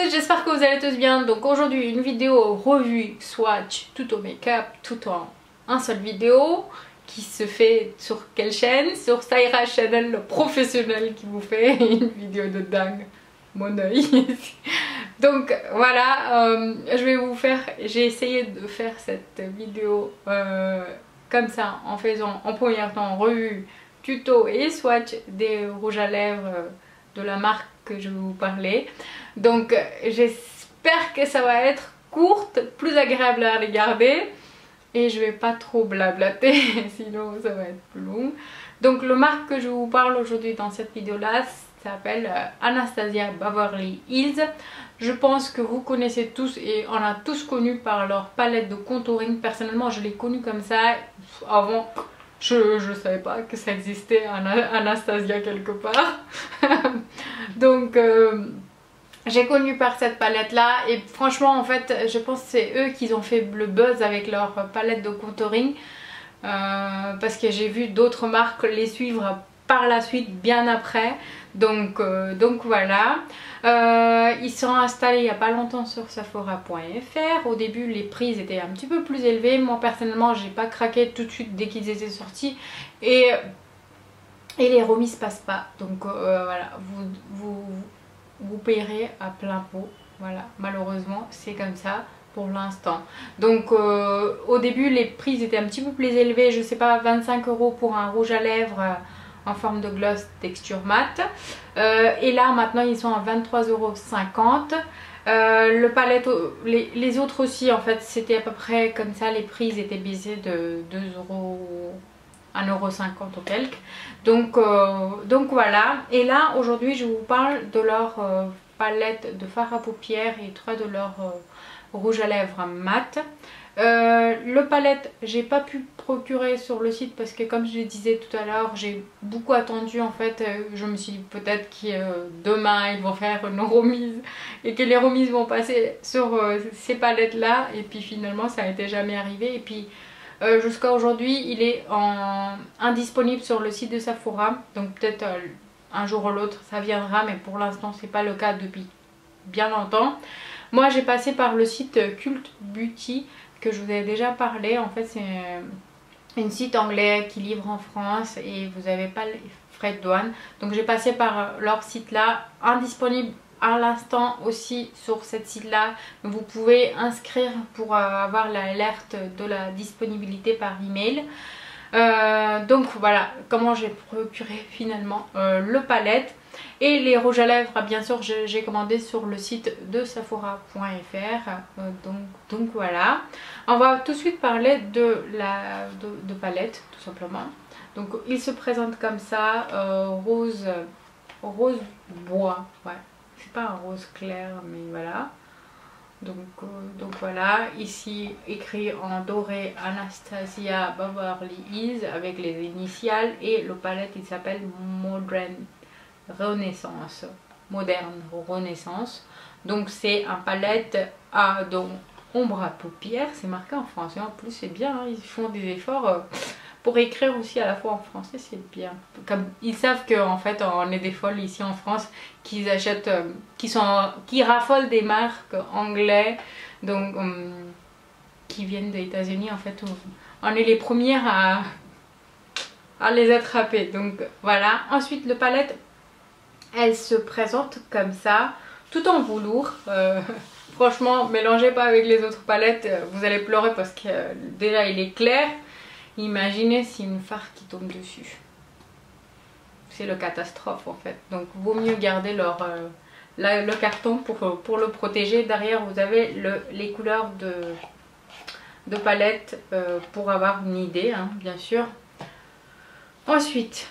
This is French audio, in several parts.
tous, j'espère que vous allez tous bien. Donc aujourd'hui une vidéo revue swatch tout au make-up, tout en un seul vidéo qui se fait sur quelle chaîne? Sur Saira Channel, le professionnel qui vous fait une vidéo de dingue. Mon œil. Donc voilà, j'ai essayé de faire cette vidéo comme ça en faisant en premier temps revue, tuto et swatch des rouges à lèvres de la marque que je vais vous parler. Donc j'espère que ça va être courte, plus agréable à regarder et je vais pas trop blablater sinon ça va être plus long. Donc le marque que je vous parle aujourd'hui dans cette vidéo là s'appelle Anastasia Beverly Hills. Je pense que vous connaissez tous et on a tous connu par leur palette de contouring. Personnellement je l'ai connue comme ça avant. Je savais pas que ça existait Anastasia quelque part. Donc j'ai connu par cette palette là et franchement en fait je pense que c'est eux qui ont fait le buzz avec leur palette de contouring parce que j'ai vu d'autres marques les suivre par la suite bien après. Donc voilà. Ils sont installés il n'y a pas longtemps sur Sephora.fr. Au début les prix étaient un petit peu plus élevés. Moi personnellement j'ai pas craqué tout de suite dès qu'ils étaient sortis et les remises passent pas. Donc voilà, vous payerez à plein pot. Voilà, malheureusement c'est comme ça pour l'instant. Donc au début les prix étaient un petit peu plus élevés. Je sais pas, 25 € pour un rouge à lèvres en forme de gloss texture mat. Et là maintenant ils sont à 23,50 €. Le palette, les autres aussi en fait c'était à peu près comme ça, les prix étaient baissés de 2 €, 1,50 € ou quelques. Donc voilà. Et là aujourd'hui je vous parle de leur palette de fard à paupières et 3 de leurs rouge à lèvres mat. Le palette j'ai pas pu procurer sur le site parce que comme je le disais tout à l'heure j'ai beaucoup attendu en fait. Je me suis dit peut-être que demain ils vont faire une remise et que les remises vont passer sur ces palettes là et puis finalement ça n'était jamais arrivé. Et puis jusqu'à aujourd'hui il est indisponible sur le site de Sephora, donc peut-être un jour ou l'autre ça viendra, mais pour l'instant c'est pas le cas depuis bien longtemps. Moi j'ai passé par le site Cult Beauty que je vous ai déjà parlé. En fait c'est un site anglais qui livre en France et vous n'avez pas les frais de douane. Donc j'ai passé par leur site là, indisponible à l'instant aussi sur cette site là. Vous pouvez inscrire pour avoir l'alerte de la disponibilité par email. Donc voilà comment j'ai procuré finalement le palette. Et les rouges à lèvres bien sûr j'ai commandé sur le site de Sephora.fr. Donc voilà. On va tout de suite parler de palette tout simplement. Donc il se présente comme ça, rose bois, ouais, c'est pas un rose clair mais voilà. Donc voilà, ici écrit en doré Anastasia Beverly Hills avec les initiales et le palette il s'appelle Moderne Renaissance. Donc c'est un palette à donc ombre à paupières, c'est marqué en français en plus, c'est bien, hein, ils font des efforts pour écrire aussi à la fois en français, c'est bien. Comme ils savent qu'en fait on est des folles ici en France qui achètent, qui raffolent des marques anglais, donc qui viennent des États-Unis en fait, on est les premières à les attraper. Donc voilà. Ensuite le palette elle se présente comme ça, tout en velours. Franchement, mélangez pas avec les autres palettes, vous allez pleurer parce que déjà il est clair. Imaginez si une fard qui tombe dessus. C'est le catastrophe en fait. Donc vaut mieux garder le carton pour le protéger. Derrière vous avez les couleurs de palette pour avoir une idée, hein, bien sûr. Ensuite,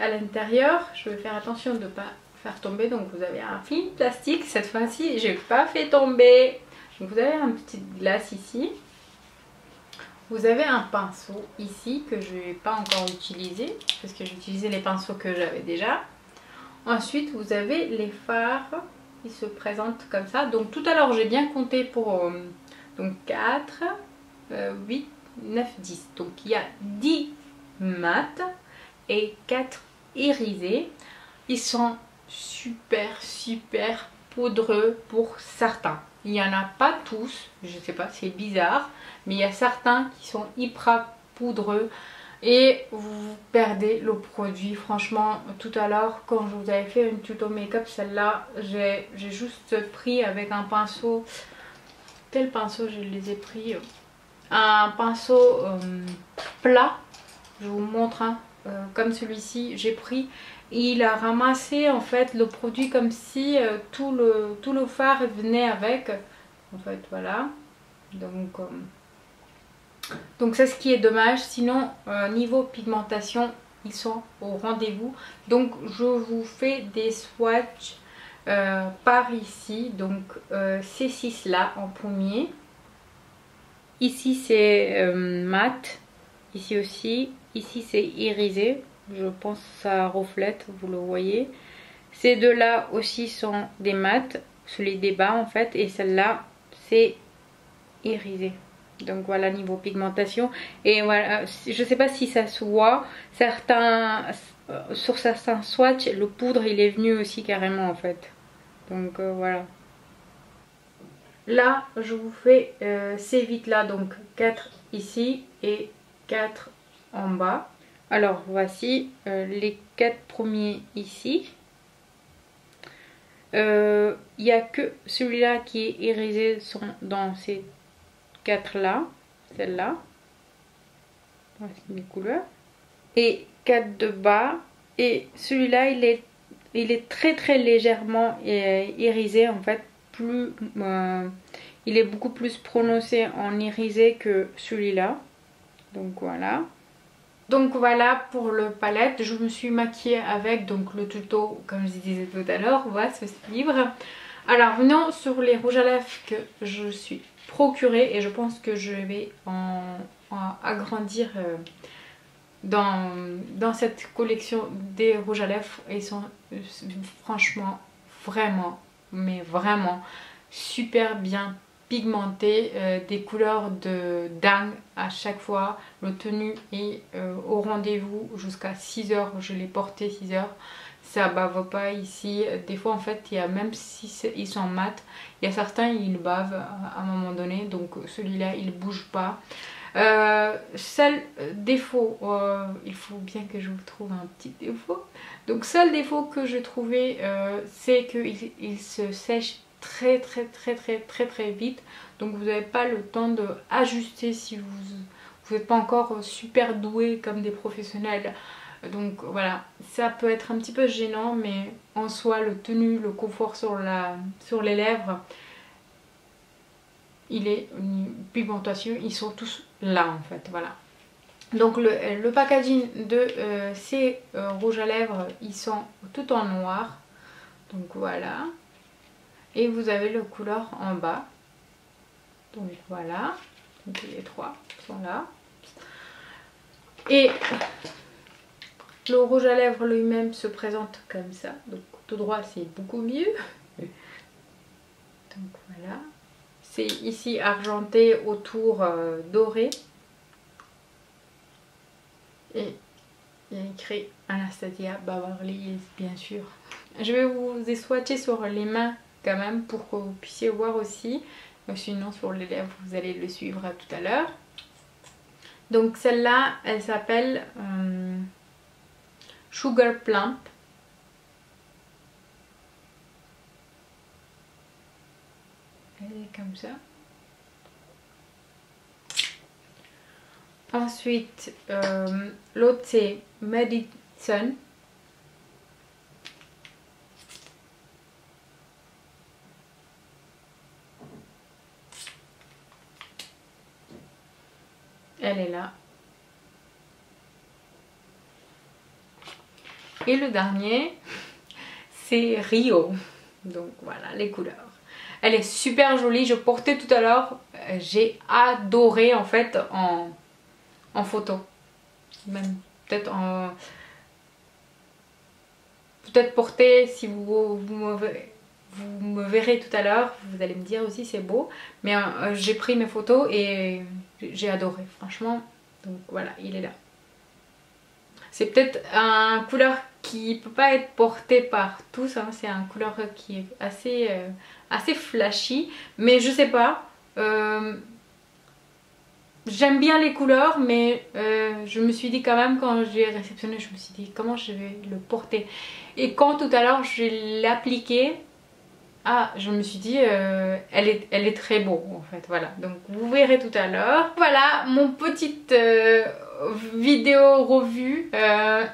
à l'intérieur, je vais faire attention de ne pas faire tomber. Donc vous avez un film plastique. Cette fois-ci, j'ai pas fait tomber. Donc vous avez un petit glace ici. Vous avez un pinceau ici que je n'ai pas encore utilisé parce que j'ai utilisé les pinceaux que j'avais déjà. Ensuite, vous avez les fards qui se présentent comme ça. Donc tout à l'heure, j'ai bien compté pour donc 4, 8, 9, 10. Donc il y a 10 mat et 4 irisés. Ils sont super poudreux pour certains. Il n'y en a pas tous, je sais pas, c'est bizarre, mais il y a certains qui sont hyper poudreux et vous perdez le produit. Franchement, tout à l'heure quand je vous avais fait une tuto make-up, celle-là, j'ai juste pris avec un pinceau. Quel pinceau je les ai pris? Un pinceau plat, je vous montre un, comme celui-ci, j'ai pris. Il a ramassé en fait le produit comme si tout le fard venait avec. En fait, voilà. Donc c'est ce qui est dommage. Sinon, niveau pigmentation, ils sont au rendez-vous. Donc je vous fais des swatchs par ici. Donc ces 6 là en premier. Ici c'est mat. Ici aussi. Ici c'est irisé. Je pense que ça reflète, vous le voyez. Ces deux là aussi sont des mats, celui des bas en fait, et celle-là c'est irisé. Donc voilà niveau pigmentation. Et voilà, je sais pas si ça se voit, sur certains swatchs, le poudre il est venu aussi carrément en fait. Donc voilà. Là je vous fais ces vitres là, donc 4 ici et 4 en bas. Alors voici les 4 premiers ici. Il n'y a que celui-là qui est irisé sont dans ces 4 là. Celle-là. Voici mes couleurs. Et 4 de bas. Et celui-là il est très légèrement irisé en fait. Il est beaucoup plus prononcé en irisé que celui-là. Donc voilà. Donc voilà pour le palette, je me suis maquillée avec donc le tuto comme je disais tout à l'heure, voilà ce livre. Alors venons sur les rouges à lèvres que je suis procurée et je pense que je vais en agrandir dans cette collection des rouges à lèvres. Ils sont franchement vraiment, mais vraiment super bien pigmenté, des couleurs de dingue à chaque fois. Le tenue est au rendez-vous jusqu'à 6 heures. Je l'ai porté 6 heures. Ça bave pas ici. Des fois en fait, il y a, même si ils sont mat, il y a certains ils bavent à un moment donné. Donc celui-là il bouge pas. Seul défaut, il faut bien que je vous trouve un petit défaut. Donc seul défaut que je trouvais, c'est qu'il se sèche très vite, donc vous n'avez pas le temps de ajuster si vous n'êtes pas encore super doué comme des professionnels. Donc voilà, ça peut être un petit peu gênant, mais en soi le tenue, le confort sur les lèvres, il est pigmentation, ils sont tous là en fait, voilà. Donc le packaging de ces rouges à lèvres, ils sont tout en noir, donc voilà. Et vous avez le couleur en bas. Donc voilà. Donc les 3 sont là. Et le rouge à lèvres lui-même se présente comme ça. Donc tout droit c'est beaucoup mieux. Donc voilà. C'est ici argenté autour doré. Et il y a écrit Anastasia Beverly Hills bien sûr. Je vais vous swatcher sur les mains quand même pour que vous puissiez voir aussi. Sinon sur les lèvres vous allez le suivre tout à l'heure. Donc celle-là elle s'appelle Sugar Plump. Elle est comme ça. Ensuite l'autre c'est Medicine. Elle est là. Et le dernier, c'est Rio. Donc voilà les couleurs. Elle est super jolie. Je portais tout à l'heure. J'ai adoré en fait en photo. Même peut-être porter si vous me verrez tout à l'heure. Vous allez me dire aussi c'est beau. Mais j'ai pris mes photos et j'ai adoré franchement. Donc voilà, il est là. C'est peut-être une couleur qui peut pas être porté par tous, hein. C'est un couleur qui est assez flashy, mais je sais pas, j'aime bien les couleurs, mais je me suis dit quand même quand j'ai réceptionné, je me suis dit comment je vais le porter. Et quand tout à l'heure je l'ai appliqué, je me suis dit elle est très beau en fait, voilà. Donc vous verrez tout à l'heure. Voilà mon petite vidéo revue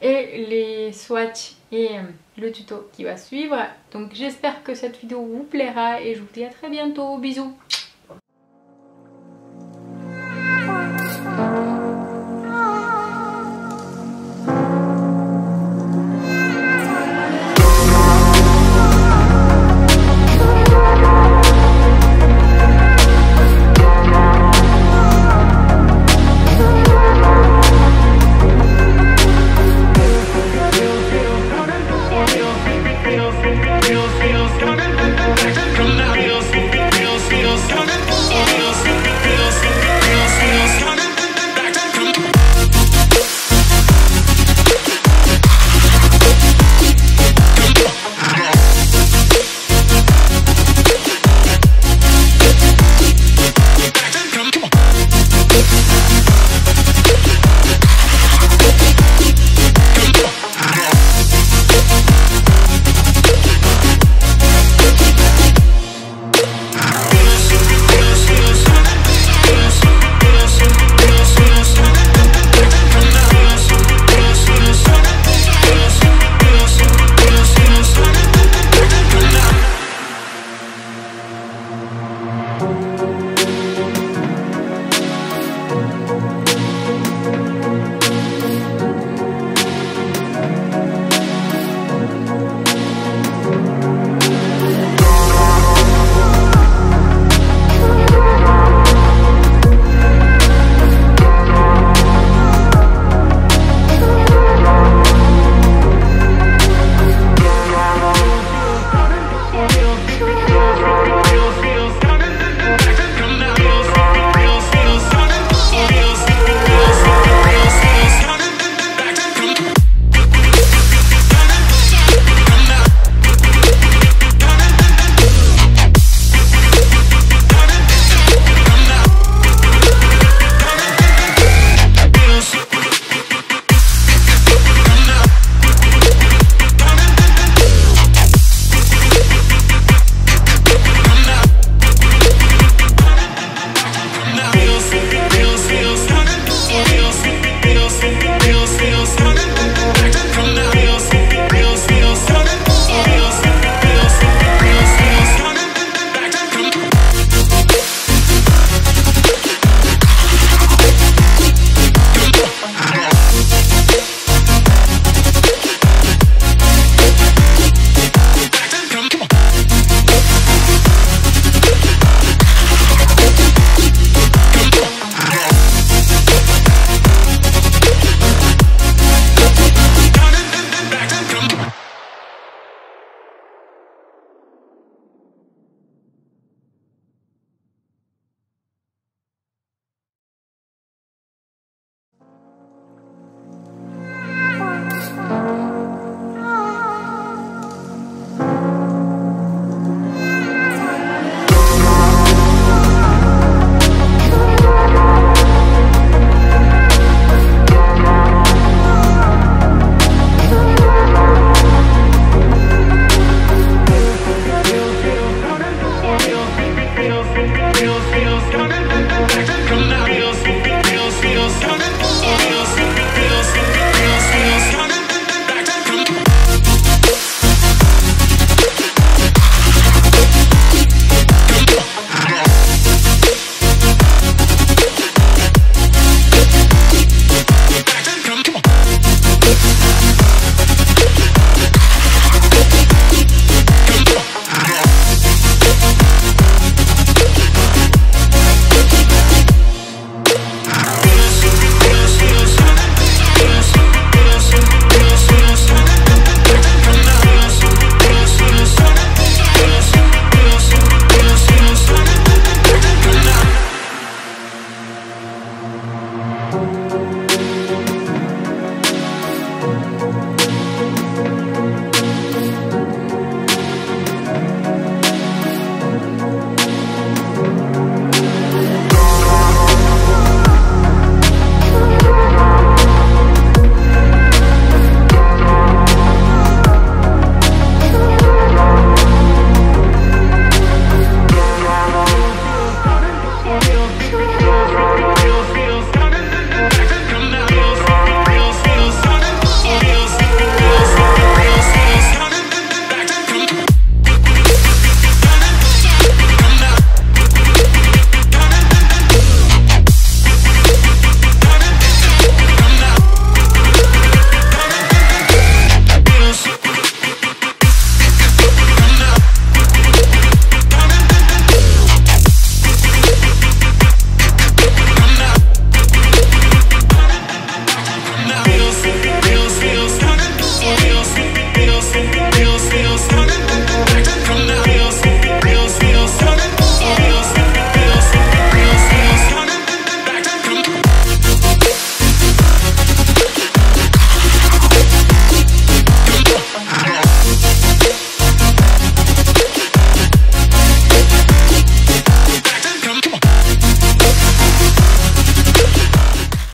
et les swatchs et le tuto qui va suivre. Donc j'espère que cette vidéo vous plaira et je vous dis à très bientôt. Bisous.